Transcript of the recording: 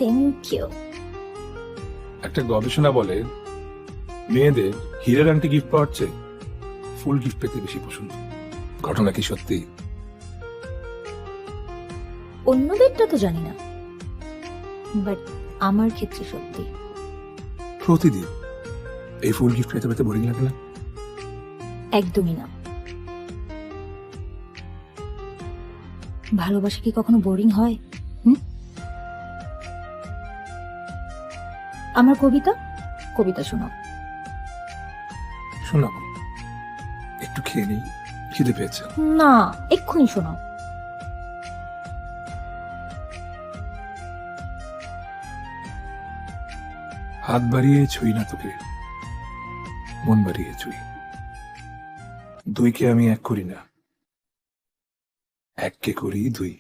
Thank you. একটা গবেষণা বলে মেয়েদের হীরের আংটি গিফট পাওয়ার চেয়ে ফুল গিফট পেতে বেশি পছন্দ। ঘটনা কি সত্যি? অন্যদেরটা তো জানি না, বাট আমার ক্ষেত্রে সত্যি। প্রতিদিন এই ফুল গিফট পেতে পেতে বোরিং লাগে না? একদমই না। ভালোবাসা কি কখনো বোরিং হয়? আমার কবিতা শোনাও। শোনাবো, একটু খেয়ে নেই, খিদে পেয়েছে। না, এক্ষুনি শোনাও। হাত বাড়িয়ে ছুঁই না তোকে, মন বাড়িয়ে ছুঁই। দুইকে আমি এক করি না, এককে করি দুই।